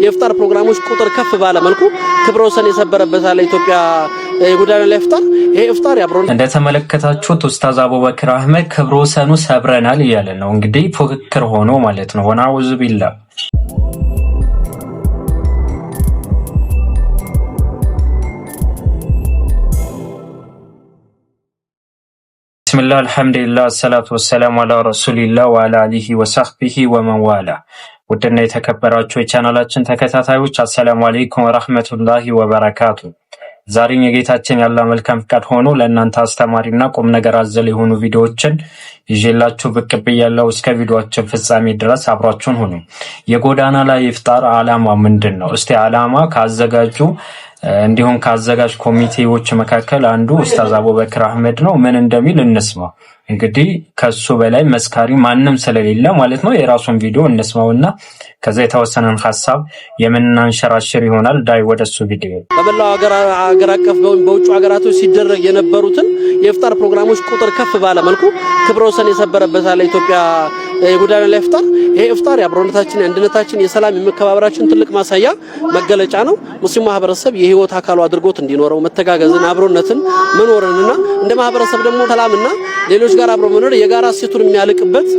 የኢፍጣር ፕሮግራሞች ቁጥር ከፍ ባለ መልኩ ክብረ ወሰን የሰበረበት አለ ኢትዮጵያ የጎዳና ላይ ኢፍጣር። ይሄ ኢፍጣር ያብሮን እንደተመለከታችሁት ኡስታዝ አቡበክር አህመድ ክብረ ወሰኑ ሰብረናል እያለ ነው። እንግዲህ ፉክክር ሆኖ ማለት ነው። ወናውዝ ቢላ ቢስሚላህ አልሐምዱሊላህ ሰላቱ ወሰላሙ አላ ረሱሊላህ ወአላ አሊሂ ወሰህቢሂ ወመንዋላ። ውድና የተከበራችሁ የቻናላችን ተከታታዮች አሰላሙ አለይኩም ወራህመቱላሂ ወበረካቱ። ዛሬም የጌታችን ያለ መልካም ፍቃድ ሆኖ ለእናንተ አስተማሪና ቁም ነገር አዘል የሆኑ ቪዲዮዎችን ይዤላችሁ ብቅ ብያለሁ። እስከ ቪዲዮአችን ፍጻሜ ድረስ አብራችሁን ሁኑ። የጎዳና ላይ ኢፍጣር ዓላማ ምንድን ነው? እስቲ ዓላማ ካዘጋጁ እንዲሁም ከአዘጋጅ ኮሚቴዎች መካከል አንዱ ኡስታዝ አቡበክር አህመድ ነው። ምን እንደሚል እንስማ። እንግዲህ ከሱ በላይ መስካሪ ማንም ስለሌለ ማለት ነው የራሱን ቪዲዮ እንስማውና ከዛ የተወሰነን ሐሳብ የምናንሸራሽር ይሆናል። ዳይ ወደሱ ቪዲዮ። በመላው ሀገር አቀፍ በውጭ ሀገራቶች ሲደረግ የነበሩትን የኢፍጣር ፕሮግራሞች ቁጥር ከፍ ባለ መልኩ ክብረ ወሰን የሰበረበት አለ ኢትዮጵያ የጎዳና ላይ ኢፍጣር። ይሄ ኢፍጣር የአብሮነታችን፣ የአንድነታችን፣ የሰላም የመከባበራችን ትልቅ ማሳያ መገለጫ ነው። ሙስሊም ማህበረሰብ የህይወት አካሉ አድርጎት እንዲኖረው መተጋገዝን፣ አብሮነትን፣ መኖርንና እንደ ማህበረሰብ ደግሞ ሰላምና ሌሎች ጋር አብሮ መኖር የጋራ እሴቱን የሚያልቅበት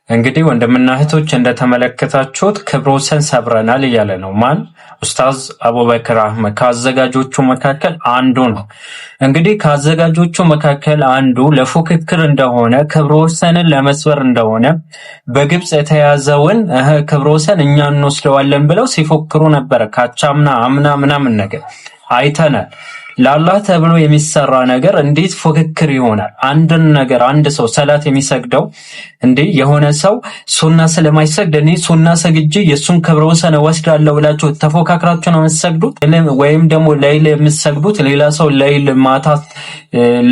እንግዲህ ወንድምና እህቶች እንደተመለከታችሁት ክብረ ወሰን ሰብረናል እያለ ነው። ማን? ኡስታዝ አቡበክር አህመድ ከአዘጋጆቹ መካከል አንዱ ነው። እንግዲህ ከአዘጋጆቹ መካከል አንዱ ለፉክክር እንደሆነ ክብረ ወሰንን ለመስበር እንደሆነ በግብጽ የተያዘውን ክብረ ወሰን እኛ እንወስደዋለን ብለው ሲፎክሩ ነበር። ካቻምና አምና ምናምን ነገር አይተናል። ለአላህ ተብሎ የሚሰራ ነገር እንዴት ፉክክር ይሆናል? አንድን ነገር አንድ ሰው ሰላት የሚሰግደው እንዴ የሆነ ሰው ሱና ስለማይሰግድ እኔ ሱና ሰግጄ የሱን ክብረ ወሰን ወስዳለሁ ብላችሁ ተፎካክራችሁ ነው የምትሰግዱት? ወይም ደግሞ ሌሊት የምትሰግዱት ሌላ ሰው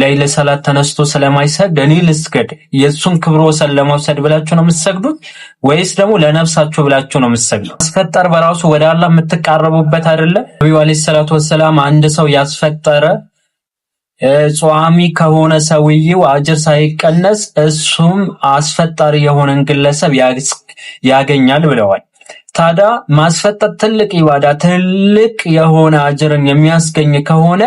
ሌሊት ሰላት ተነስቶ ስለማይሰግድ እኔ ልስገድ የሱን ክብረ ወሰን ለመውሰድ ብላችሁ ነው የምትሰግዱት? ወይስ ደግሞ ለነፍሳችሁ ብላችሁ ነው የምትሰግዱት? ማስፈጠር በራሱ ወደ አላህ የምትቃረቡበት አይደለ? ነብዩ አለይሂ ሰላቱ ወሰላም አንድ ሰው ያስፈጠረ ጿሚ ከሆነ ሰውየው አጅር ሳይቀነስ እሱም አስፈጣሪ የሆነን ግለሰብ ያገኛል ብለዋል። ታዲያ ማስፈጠር ትልቅ ኢባዳ ትልቅ የሆነ አጅርን የሚያስገኝ ከሆነ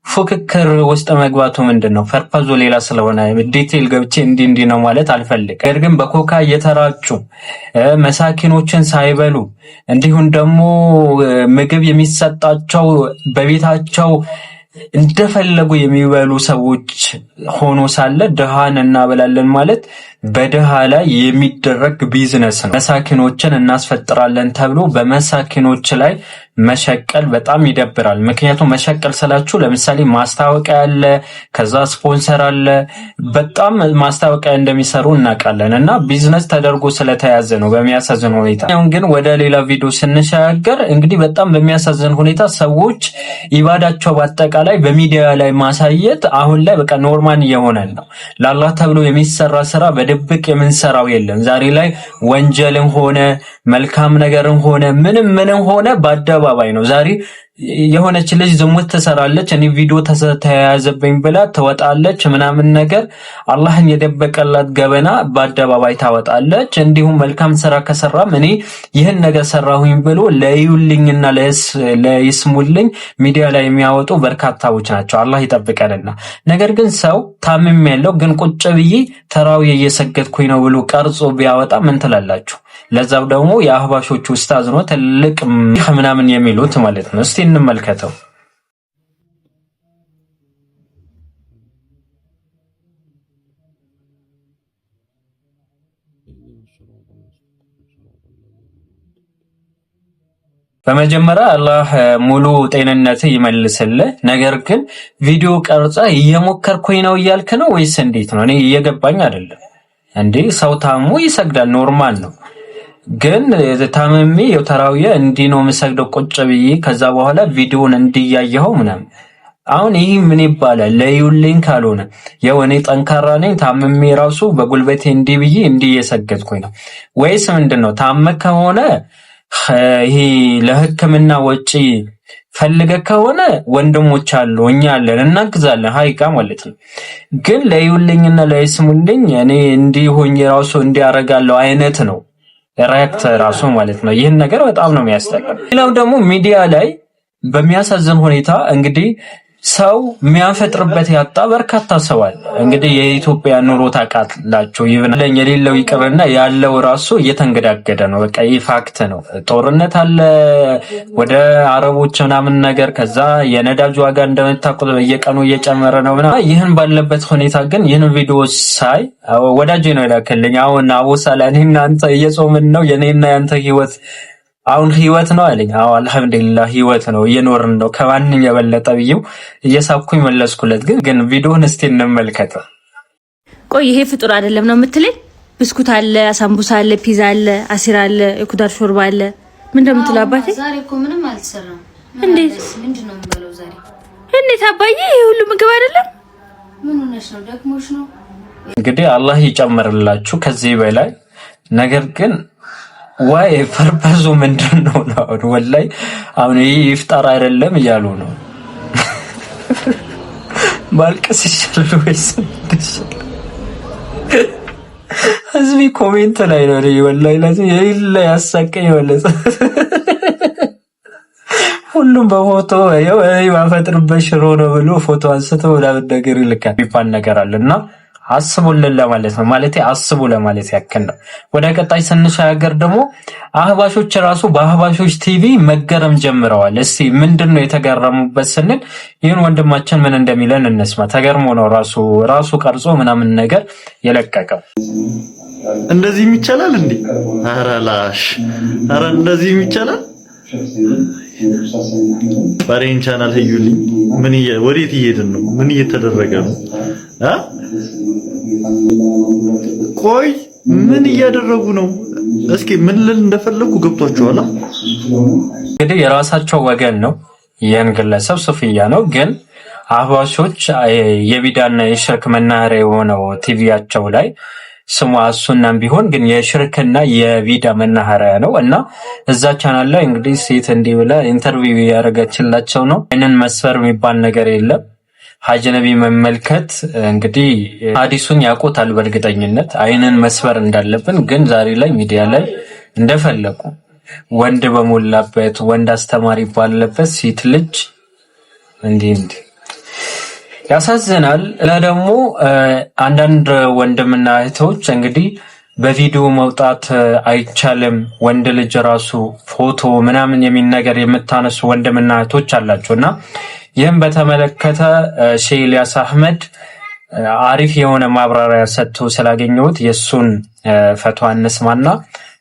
ፉክክር ውስጥ መግባቱ ምንድነው? ፐርፐዙ ሌላ ስለሆነ ዲቴል ገብቼ እንዲህ ነው ማለት አልፈልግም። ነገር ግን በኮካ እየተራጩ መሳኪኖችን ሳይበሉ እንዲሁም ደግሞ ምግብ የሚሰጣቸው በቤታቸው እንደፈለጉ የሚበሉ ሰዎች ሆኖ ሳለ ድሃን እናበላለን ማለት በድሃ ላይ የሚደረግ ቢዝነስ ነው። መሳኪኖችን እናስፈጥራለን ተብሎ በመሳኪኖች ላይ መሸቀል በጣም ይደብራል። ምክንያቱም መሸቀል ስላችሁ ለምሳሌ ማስታወቂያ አለ፣ ከዛ ስፖንሰር አለ፣ በጣም ማስታወቂያ እንደሚሰሩ እናውቃለን እና ቢዝነስ ተደርጎ ስለተያዘ ነው በሚያሳዝን ሁኔታ። አሁን ግን ወደ ሌላ ቪዲዮ ስንሻገር እንግዲህ በጣም በሚያሳዝን ሁኔታ ሰዎች ኢባዳቸው በአጠቃላይ በሚዲያ ላይ ማሳየት አሁን ላይ በቃ ኖርማል እየሆነ ነው። ለአላህ ተብሎ የሚሰራ ስራ በድብቅ የምንሰራው የለም። ዛሬ ላይ ወንጀልም ሆነ መልካም ነገርም ሆነ ምንም ሆነ በአደባባይ ነው። ዛሬ የሆነች ልጅ ዝሙት ትሰራለች፣ እኔ ቪዲዮ ተያያዘብኝ ብላ ትወጣለች ምናምን ነገር አላህን የደበቀላት ገበና በአደባባይ ታወጣለች። እንዲሁም መልካም ስራ ከሰራም እኔ ይህን ነገር ሰራሁኝ ብሎ ለዩልኝና ለይስሙልኝ ሚዲያ ላይ የሚያወጡ በርካታዎች ናቸው። አላህ ይጠብቀንና ነገር ግን ሰው ታምም ያለው ግን ቁጭ ብዬ ተራዊህ እየሰገድኩኝ ነው ብሎ ቀርጾ ቢያወጣ ምን ትላላችሁ? ለዛው ደግሞ የአህባሾቹ ኡስታዝ ነው ትልቅ ምናምን የሚሉት ማለት ነው። እስቲ እንመልከተው። በመጀመሪያ አላህ ሙሉ ጤንነት ይመልስልህ። ነገር ግን ቪዲዮ ቀርጻ እየሞከርኩኝ ነው እያልክ ነው ወይስ እንዴት ነው? እኔ እየገባኝ አይደለም። እንዴ ሰው ታሙ ይሰግዳል፣ ኖርማል ነው። ግን ታመሜ የተራዊየ እንዲህ ነው የምሰግደው ቁጭ ብዬ ከዛ በኋላ ቪዲዮን እንዲያየው ምናምን አሁን ይህ ምን ይባላል? ለዩልኝ ካልሆነ ያው እኔ ጠንካራ ነኝ ታመሜ ራሱ በጉልበቴ እንዲህ ብዬ እንዲህ እየሰገድኩኝ ነው ወይስ ምንድነው? ታመ ከሆነ ይሄ ለሕክምና ወጪ ፈልገ ከሆነ ወንድሞች አሉ እኛ አለን እናግዛለን ሀይቃ ማለት ነው። ግን ለዩልኝና ለይስሙልኝ እኔ እንዲህ ሆኜ ራሱ እንዲያረጋለው አይነት ነው ሪያክት ራሱ ማለት ነው። ይህን ነገር በጣም ነው የሚያስጠላው። ሌላው ደግሞ ሚዲያ ላይ በሚያሳዝን ሁኔታ እንግዲህ ሰው የሚያፈጥርበት ያጣ በርካታ ሰው አለ። እንግዲህ የኢትዮጵያ ኑሮ ታውቃላችሁ፣ ይብላኝ የሌለው ይቅርና ያለው ራሱ እየተንገዳገደ ነው። በቃ ይህ ፋክት ነው። ጦርነት አለ ወደ አረቦች ምናምን ነገር፣ ከዛ የነዳጅ ዋጋ እንደምታውቁት በየቀኑ እየጨመረ ነው ምናምን። ይህን ባለበት ሁኔታ ግን ይህን ቪዲዮ ሳይ ወዳጄ ነው የላከልኝ። አሁን አቦሳላ እኔና አንተ እየጾምን ነው የኔና ያንተ ህይወት አሁን ህይወት ነው አለኝ። አዎ አልሐምዱሊላህ ህይወት ነው እየኖርን ነው ከማንም የበለጠ ብዬው እየሳብኩኝ መለስኩለት። ግን ቪዲዮውን እስቲ እንመልከት። ቆይ ይሄ ፍጡር አይደለም ነው የምትለኝ? ብስኩት አለ፣ አሳምቡሳ አለ፣ ፒዛ አለ፣ አሲር አለ፣ የኩዳር ሾርባ አለ። ምን እንደምትለው አባቴ? ዛሬ እኮ ምንም አልተሰራም። እንዴት ምንድነው የምንበለው ዛሬ? እንዴት አባዬ ይሄ ሁሉ ምግብ አይደለም? ምን ሆነሽ ነው? ደክሞሽ ነው? እንግዲህ አላህ ይጨምርላችሁ ከዚህ በላይ ነገር ግን ዋይ ፐርፐዙ ምንድነው ነው? ወላይ አሁን ይሄ ይፍጣር አይደለም እያሉ ነው። ማልቀስ ይችላል ወይስ ህዝቢ ኮሜንት ላይ ነው ወላይ ለዚህ የሌለ ያሳቀኝ ወለሰ። ሁሉም በፎቶ ያው ማፈጥርበት ሽሮ ነው ብሎ ፎቶ አንስተው ወዳብ ነገር ይልካል ቢባል ነገር አለና አስቡልን ለማለት ነው። ማለቴ አስቡ ለማለት ያክል ነው። ወደ ቀጣይ ስንሻገር ደግሞ አህባሾች ራሱ በአህባሾች ቲቪ መገረም ጀምረዋል። እስቲ ምንድነው የተገረሙበት ስንል ይህን ወንድማችን ምን እንደሚለን እንስማ። ተገርሞ ነው ራሱ ቀርጾ ምናምን ነገር የለቀቀው። እንደዚህም ይቻላል እንዴ? ኧረ ላሽ! ኧረ እንደዚህም ይቻላል? ባሬን ቻናል ህዩልኝ። ወዴት እየሄድን ነው? ምን እየተደረገ ነው? ቆይ ምን እያደረጉ ነው? እስኪ ምን ልል እንደፈለኩ ገብቷችኋል? እንግዲህ የራሳቸው ወገን ነው ይህን ግለሰብ ሱፍያ ነው። ግን አህባሾች የቢዳና የሽርክ መናኸሪያ የሆነው ቲቪያቸው ላይ ስሙ አሱናም ቢሆን ግን የሽርክና የቢዳ መናኸሪያ ነው እና እዛ ቻናል ላይ እንግዲህ ሴት እንዲህ ብላ ኢንተርቪው ያደረገችላቸው ነው። ምንን መስፈር የሚባል ነገር የለም። ሀጅ ነቢ መመልከት እንግዲህ ሐዲሱን ያውቁታል በእርግጠኝነት አይንን መስፈር እንዳለብን። ግን ዛሬ ላይ ሚዲያ ላይ እንደፈለቁ ወንድ በሞላበት ወንድ አስተማሪ ባለበት ሴት ልጅ እንዲህ ያሳዝናል። ደግሞ አንዳንድ ወንድምና እህቶች እንግዲህ በቪዲዮ መውጣት አይቻልም ወንድ ልጅ ራሱ ፎቶ ምናምን የሚል ነገር የምታነሱ ወንድምና እህቶች አላችሁና ይህም በተመለከተ ሼህ ኢልያስ አህመድ አሪፍ የሆነ ማብራሪያ ሰጥቶ ስላገኘሁት የሱን ፈትዋ እንስማና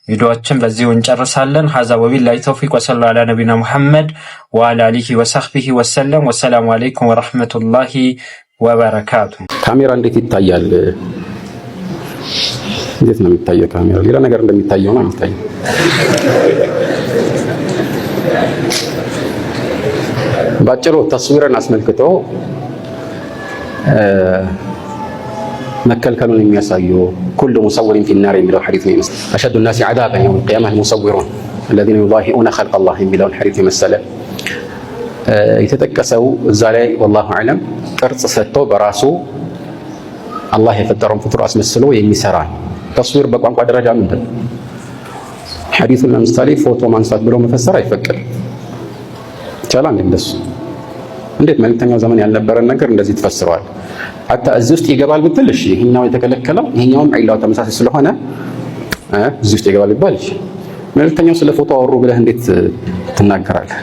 ቪዲዮአችን በዚሁ እንጨርሳለን። ሀዛ ወቢላሂ ተውፊቅ ወሰለላሁ ዐላ ነቢና ሙሐመድ ወዐላ አሊሂ ወሰህቢሂ ወሰለም። ወሰላሙ አለይኩም ወራህመቱላሂ ወበረካቱ። ካሜራ እንዴት ይታያል? እንዴት ነው የሚታየው? ካሜራ ሌላ ነገር እንደሚታየው ነው የሚታየው። ባጭሩ ተስዊርን አስመልክቶ መከልከሉን የሚያሳየው ኩሉ ሙሰውሪን ፊ ናር የሚለው ሐዲስ ነው ይመስል አሸዱ الناس عذابا يوم القيامة المصورون الذين يضاهئون خلق الله የሚለውን ሐዲስ የመሰለ የተጠቀሰው እዛ ላይ والله اعلم ቅርጽ ሰጥቶ በራሱ አላህ የፈጠረውን ፍጡር አስመስሎ የሚሰራ ተስዊር በቋንቋ ደረጃ ምንድን ነው? ሐዲሱን ለምሳሌ ፎቶ ማንሳት ብሎ መፈሰር አይፈቀድም። ይቻላል እንደሱ እንዴት መልእክተኛው ዘመን ያልነበረን ነገር እንደዚህ ተፈስሯል። አታ እዚህ ውስጥ ይገባል ብትል እሺ ይሄኛው የተከለከለው ይሄኛውም ዒላው ተመሳሳይ ስለሆነ እዚህ ውስጥ ይገባል ይባል። መልእክተኛው ስለ ፎቶ አወሩ ብለህ እንዴት ትናገራለህ?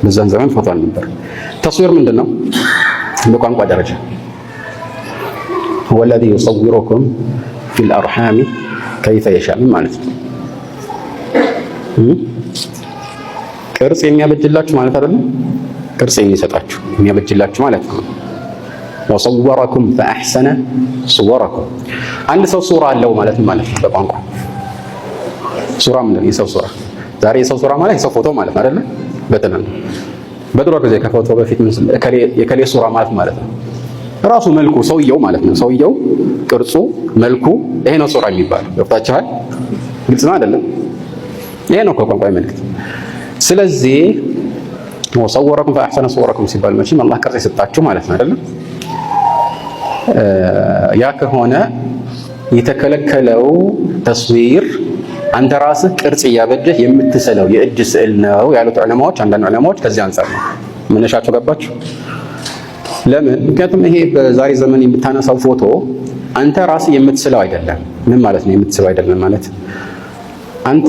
በዛን ዘመን ፎቶ አልነበር። ተስዊር ምንድነው? በቋንቋ ደረጃ هو الذي يصوركم في الأرحام كيف يشاء ማለት ነው። ቅርጽ የሚያበጅላችሁ ማለት አይደለም። ቅርጽ የሚሰጣችሁ የሚያበጅላችሁ ማለት ነው። ወሰወረኩም ፈአሕሰነ ሱወረኩም። አንድ ሰው ሱራ አለው ማለት ነው በቋንቋ ሱራ ምንድን ነው? የሰው ሱራ። ዛሬ የሰው ሱራ ማለት የሰው ፎቶ ማለት ነው አይደለ? በድሮ ጊዜ ከፎቶ በፊት የከሌ ሱራ ማለት ነው ራሱ መልኩ ሰውየው ማለት ነው። ሰውየው ቅርጹ መልኩ ይሄ ነው ሱራ የሚባለው። ገብታችኋል? ግልጽ ነው አይደለም? ይሄ ነው ቋንቋ መልእክት። ስለዚህ ወሰወረኩም ፈአሕሰነ ሱወረኩም ሲባል መቼም አላህ ቅርጽ የሰጣችሁ ማለት ነው አይደለም? ያ ከሆነ የተከለከለው ተስዊር አንተ ራስህ ቅርጽ እያበጀህ የምትስለው የእጅ ስዕል ነው ያሉት ዑለማዎች፣ አንዳንድ ዑለማዎች ከዚህ አንፃር ነው መነሻቸው። ገባችሁ? ለምን? ምክንያቱም ይሄ በዛሬ ዘመን የምታነሳው ፎቶ አንተ ራስህ የምትስለው አይደለም። ምን ማለት ነው የምትስለው አይደለም ማለት? አንተ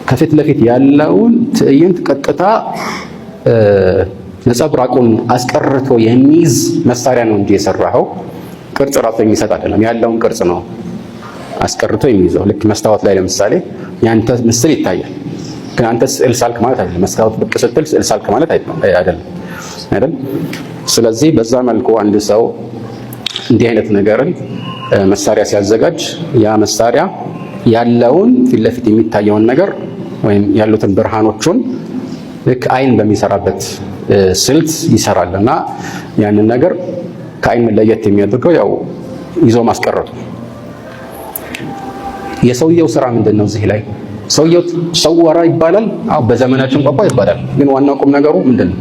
ከፊት ለፊት ያለውን ትዕይንት ቀጥታ ነጸብራቁን አስቀርቶ የሚይዝ መሳሪያ ነው እንጂ የሰራኸው ቅርጽ ራሱ የሚሰጥ አይደለም። ያለውን ቅርጽ ነው አስቀርቶ የሚይዘው። ልክ መስታወት ላይ ለምሳሌ ያንተ ምስል ይታያል፣ ግን አንተ ስዕል ሳልክ ማለት አይደለም። መስታወት ብቅ ስትል ስዕል ሳልክ ማለት አይደለም አይደል? ስለዚህ በዛ መልኩ አንድ ሰው እንዲህ አይነት ነገርን መሳሪያ ሲያዘጋጅ ያ መሳሪያ ያለውን ፊት ለፊት የሚታየውን ነገር ወይም ያሉትን ብርሃኖቹን ልክ አይን በሚሰራበት ስልት ይሰራልና ያንን ነገር ከአይን ለየት የሚያደርገው ያው ይዞ ማስቀረቱ። የሰውየው ስራ ምንድነው? እዚህ ላይ ሰውየው ሰወራ ይባላል። አዎ በዘመናችን ቋንቋ ይባላል። ግን ዋናው ቁም ነገሩ ምንድነው?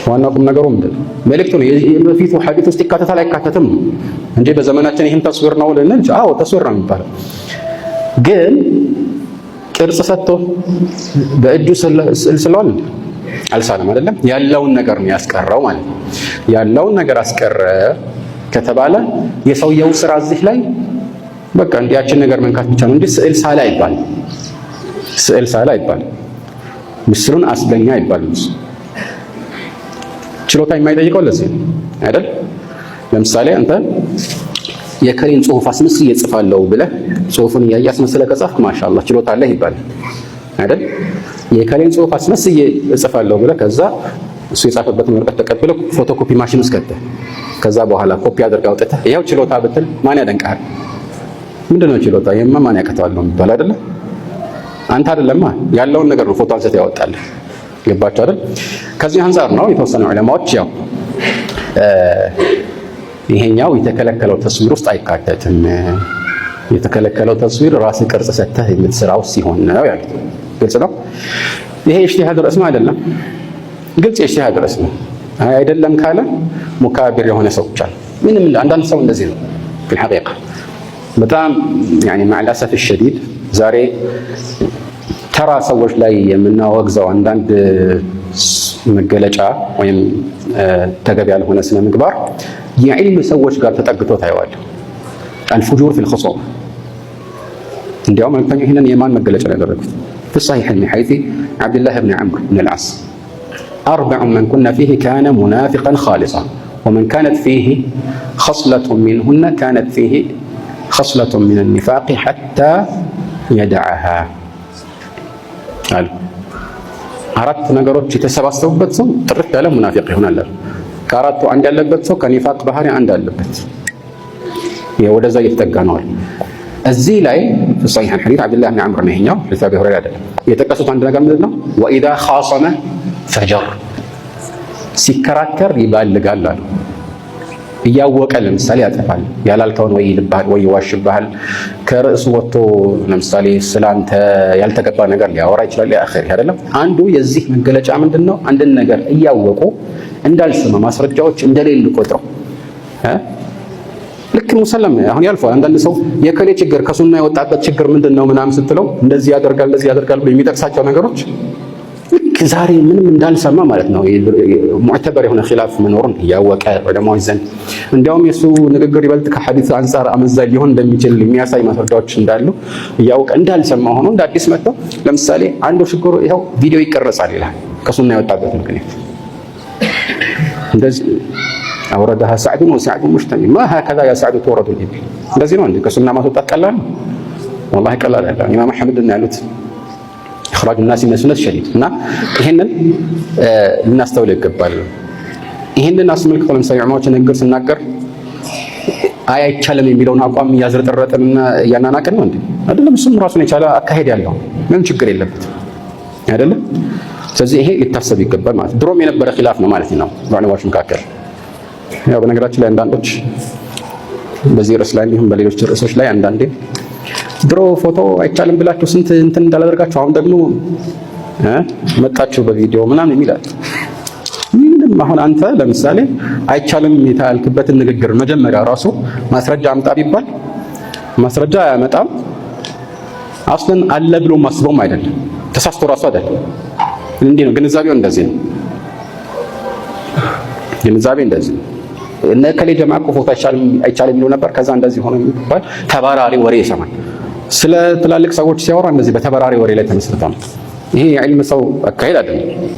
ዋናው ቁም ነገሩ ምንድነው? መልእክቱ ነው። የበፊቱ ሐዲስ ውስጥ ይካተታል አይካተትም እንጂ በዘመናችን ይህም ተስዊር ነው ልንል፣ አዎ ተስዊር ነው የሚባለው። ግን ቅርጽ ሰጥቶ በእጁ ስዕል ስለዋል አልሳለም አይደለም። ያለውን ነገር ነው ያስቀረው ማለት ነው። ያለውን ነገር አስቀረ ከተባለ የሰውየው ስራ እዚህ ላይ በቃ እንዲያችን ነገር መንካት ብቻ ነው እንጂ ስዕል ሳለ አይባልም። ስዕል ሳለ አይባልም። ምስሉን አስገኛ አይባልም። ችሎታ የማይጠይቀው ለዚህ አይደል? ለምሳሌ አንተ የከሪን ጽሁፍ አስመስዬ እጽፋለሁ ብለህ ጽሁፉን እያየህ አስመስለህ ከጻፍክ ማሻአላህ ችሎታ አለህ ይባላል አይደል? የከሪን ጽሁፍ አስመስዬ እጽፋለሁ ብለህ ከዛ እሱ የጻፈበትን ወረቀት ተቀብለህ ፎቶኮፒ ማሽን ውስጥ ከተህ ከዛ በኋላ ኮፒ አድርገህ አውጥተህ ይኸው ችሎታ ብትል ማን ያደንቅሃል? ምንድነው ችሎታ? የማ ማን ያከተዋል ነው የሚባል አይደለ? አንተ አይደለማ ያለውን ነገር ነው ፎቶ አንስተህ ያወጣልህ። ገባችሁ አይደል? ከዚህ አንፃር ነው የተወሰኑ ዑለማዎች ያው ይሄኛው የተከለከለው ተስዊር ውስጥ አይካተትም። የተከለከለው ተስዊር ራስህ ቅርጽ ሰጥተህ የምትሰራው ሲሆን ነው ያሉት። ግልጽ ነው። ይሄ ኢጅቲሃድ ርዕስ ነው አይደለም? ግልጽ ኢጅቲሃድ ርዕስ ነው። አይደለም ካለ ሙካቢር የሆነ ሰው ብቻ ምንም። አንዳንድ ሰው እንደዚህ ነው في الحقيقة በጣም يعني مع الأسف الشديد ዛሬ ተራ ሰዎች ላይ የምናወግዘው አንዳንድ መገለጫ ወይም ተገቢ ያልሆነ ስነ ምግባር የዕልም ሰዎች ጋር ተጠግቶ ታየዋለህ። الفجور في الخصوم እንዲያውም መልክተኛ ይህንን የማን መገለጫ ነው ያደረጉት? في الصحيح من حيث عبد الله بن عمرو بن العاص أربع من كنا فيه كان منافقا خالصا ومن كانت فيه خصلة منهن كانت فيه خصلة من النفاق حتى يدعها قال አራት ነገሮች የተሰባሰቡበት ሰው ጥርት ያለ ሙናፊቅ ይሆናል። ከአራቱ አንድ ያለበት ሰው ከኒፋቅ ባህሪ አንድ አለበት። ወደዛ እየተጠጋ ነው። እዚህ ላይ صحيح الحديث عبد الله بن عمرو ነህኛው ለታቢ ሁረይራ አይደለም የጠቀሱት አንድ ነገር ምንድነው? واذا خاصم فجر ሲከራከር ይባልጋል አሉ። እያወቀ ለምሳሌ ያጠፋል። ያላልከውን ወይ ይልብሃል ወይ ይዋሽብሃል። ከርዕሱ ወጥቶ ለምሳሌ ስላንተ ያልተገባ ነገር ሊያወራ ይችላል። ያኺር አይደለም። አንዱ የዚህ መገለጫ ምንድነው? አንድን ነገር እያወቁ እንዳልሰማ ማስረጃዎች እንደሌሉ ቆጥረው ልክ ሙሰለም አሁን ያልፈው። አንዳንድ ሰው የከሌ ችግር ከሱና የወጣበት ችግር ምንድነው ምናምን ስትለው እንደዚህ ያደርጋል ብሎ የሚጠቅሳቸው ነገሮች ልክ ዛሬ ምንም እንዳልሰማ ማለት ነው። ሙዕተበር የሆነ ኺላፍ መኖሩን እያወቀ ዑለማዎች ዘንድ እንዲያውም የሱ ንግግር ይበልጥ ከሐዲስ አንፃር አመዛኝ ሊሆን እንደሚችል የሚያሳይ ማስረጃዎች እንዳሉ እያወቀ እንዳልሰማ ሆኖ እንደ አዲስ መጥተው ለምሳሌ አንዱ ችግሩ ይኸው ቪዲዮ ይቀርጻል ይላል ከሱና የወጣበት ምክንያት እንደዚህ አውረደሃ ሰዕዱን ወሰዕዱን ሙጅተሚ ማ ሀከዛ ያ ሰዕዱ ትወረዱ ልኢብል እንደዚህ ነው እንዴ? ከሱና ማስወጣት ቀላል ነው? ወላሂ ቀላል አይደለም። ኢማም አሕመድ እና ያሉት ኢኽራጅ الناس من السنة شديد እና ይሄንን ልናስተውል ይገባል። ይሄንን አስመልክቶ ለምሳሌ ዑለማዎች ንግግር ስናገር አይቻልም የሚለውን አቋም እያዝረጠረጥንና እያናናቅን ነው እንዴ? አይደለም። እሱም ራሱን የቻለ አካሄድ ያለው ምንም ችግር የለበትም አይደለም። ስለዚህ ይሄ ሊታሰብ ይገባል ማለት ድሮም የነበረ ኺላፍ ነው ማለት ነው በዑለማዎች መካከል። ያው በነገራችን ላይ አንዳንዶች በዚህ ርዕስ ላይ እንዲሁም በሌሎች ርዕሶች ላይ አንዳንዴ ድሮ ፎቶ አይቻልም ብላችሁ ስንት እንትን እንዳላደርጋችሁ አሁን ደግሞ መጣችሁ በቪዲዮ ምናምን የሚላል። ምንም አሁን አንተ ለምሳሌ አይቻልም የታልክበትን ንግግር መጀመሪያ ራሱ ማስረጃ አምጣ ቢባል ማስረጃ አያመጣም። አስለን አለ ብሎ ማስበውም አይደለም። ተሳስቶ ራሱ አይደለም። እንዲህ ነው ግንዛቤው፣ እንደዚህ ነው ግንዛቤ እንደዚህ ነው። እነ ከሌ ጀማዓ እኮ ፎቶ አይቻልም ይሉ ነበር። ከዛ እንደዚህ ሆነ የሚባል ተባራሪ ወሬ ይሰማል። ስለ ትላልቅ ሰዎች ሲያወራ እንደዚህ በተባራሪ ወሬ ላይ ተመስርቶ ነው። ይሄ የዕልም ሰው አካሄድ አይደለም።